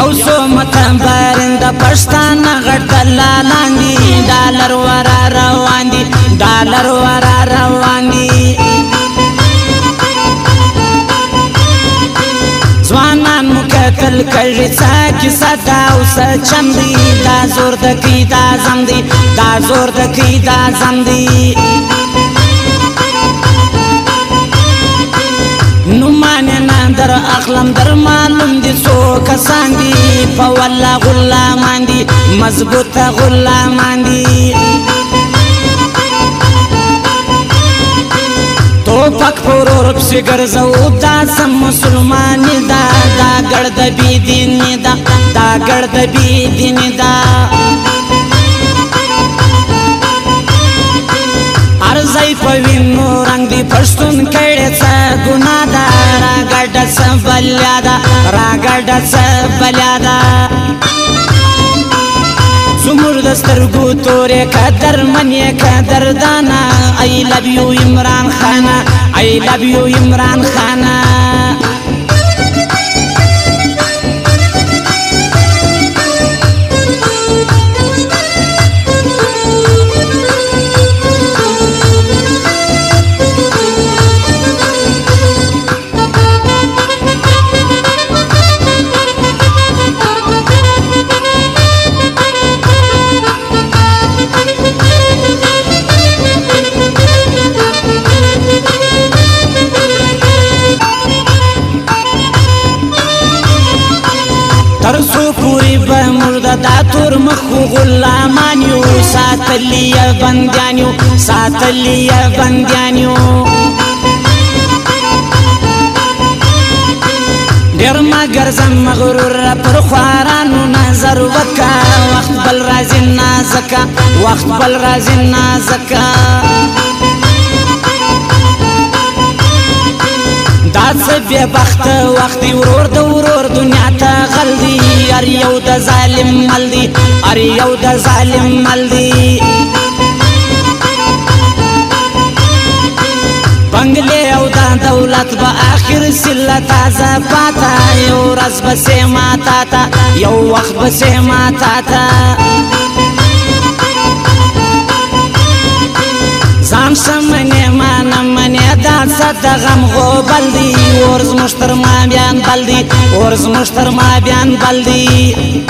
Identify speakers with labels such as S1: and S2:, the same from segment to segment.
S1: یو سو متبرین د پښتانه غټ دلالان دي ډالر ورا روان دي ډالر ورا روان دي ځوانان مو کتل کړي څاکي صدا او سچم دي دا زور د کی دا زم دي دا زور د کی دا زم دي نو مانه در اخلم در معلوم دي سو کسان دي په والله غلامان دي مضبوطه غلامان دي توپک پرور پسی گرزو دا سم مسلمانی دا دا گرد بی دینی دا دا گرد بی دینی دا ارزای پوینو رنگ دی پشتون کڑی چا گنا دا را گرد سا بلیا دا را گرد سا بلیا دا زمور دسترگو توره قدر منی قدر دانا I love you عمران خانا I love you عمران خانا ترسو پوری بمرد دا تور مخو غلامانیو ساتلی بندیانیو ساتلی بندیانیو دیر مگر زم مغرور پر خوارانو نظر وکا وقت بل رازی نازکا وقت بل رازی نازکا داد بی بخت وقتی ورور دنیا تا غلدی ار یو د ظالم مل دی ار یو د ظالم مل دی بنگلے او دا دولت با آخر سلت آزا پاتا یو رز بسی ماتا تا یو وقت بسی ماتا تا زان شمنی مانا منی داد سد غم غوبل دی ورز مشتر ما بیان بل دی ورز مشتر ما بیان بل دی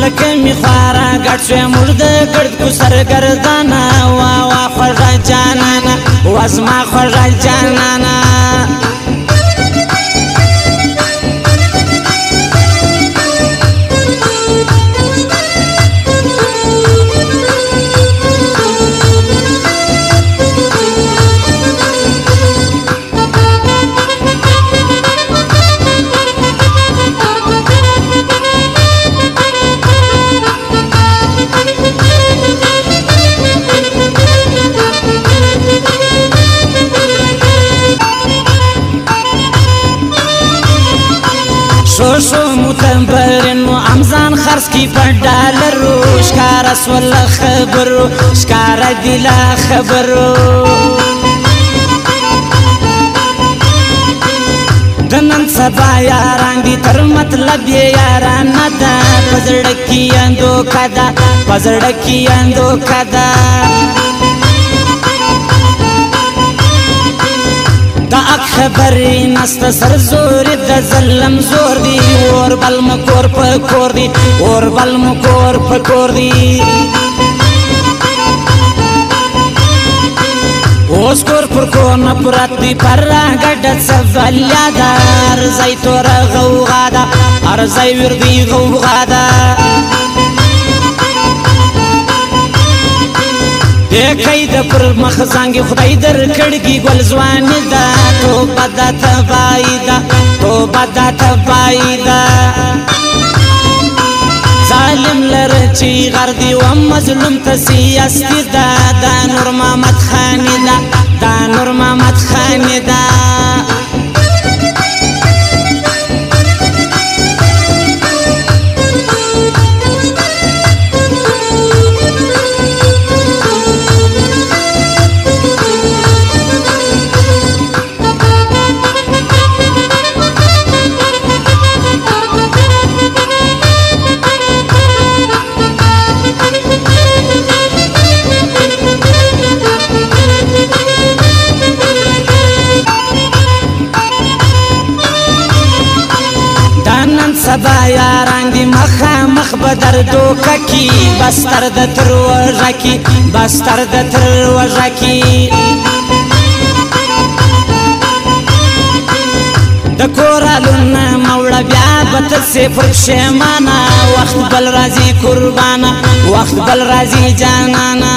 S1: لکمی خوارا گڑ شوی مرد گرد کو سرگردانا واوا خوشا جانانا وزما خوشا جانانا شو متبرن و امزان خرس کی پر ڈالر رو شکار اسول خبر رو شکار دیلا خبر رو دنن سبا یاران دی تر مطلب یاران ندا پزڑکی اندو کدا پزڑکی اندو کدا دا اک خبری نست سر زور دا ظلم زور دی اور بل مکور پکور دی اور بل مکور پکور دی اوس کور پر کور نپرات دی پر گڑت سوالیا دا ارزای تور غوغا دا ارزای وردی غوغا دا دیکھئی دا پر مخزانگی خدای در کڑگی گل زوانی دا تو بدا تبائی دا تو بدا تبائی دا ظالم لرچی غردی و مظلوم تسیاستی دا دا نور محمد خانی دا دا نور محمد خانی دا سبا یاران دی مخامخ بدردو ککی بستر د تر وژه کی بستر د تر وژه کی د کورالونه موړه بیا به ترسې پر پښېمانه وخت بل راځي قربانه وخت بل راځي جانانه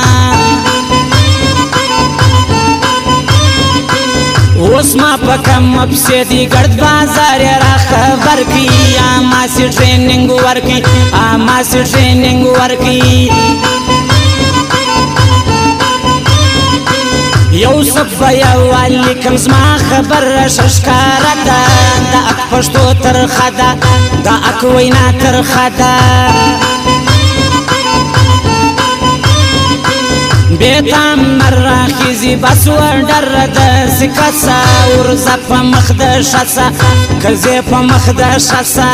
S1: اوس ما په کمه پسې دی ګرد بازار یې را خبر کړي اماسې ټرېننګ ورکړي اماسې ټرېننګ ورکړي یو صفه یوال لیکم زما خبره ښه ښکاره ده د اک پښتو ترخه ده د اک وینا ترخه ده بیتام مراخیزی بس وردر ده سکسا ورزا پا مخ ده شسا کزی پا مخ ده شسا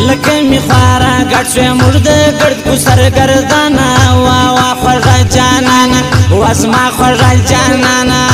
S1: لکمی خوارا گرد شوی مرده گرد کو سرگردانا واوا خوژا جانانا وازما خوژا جانانا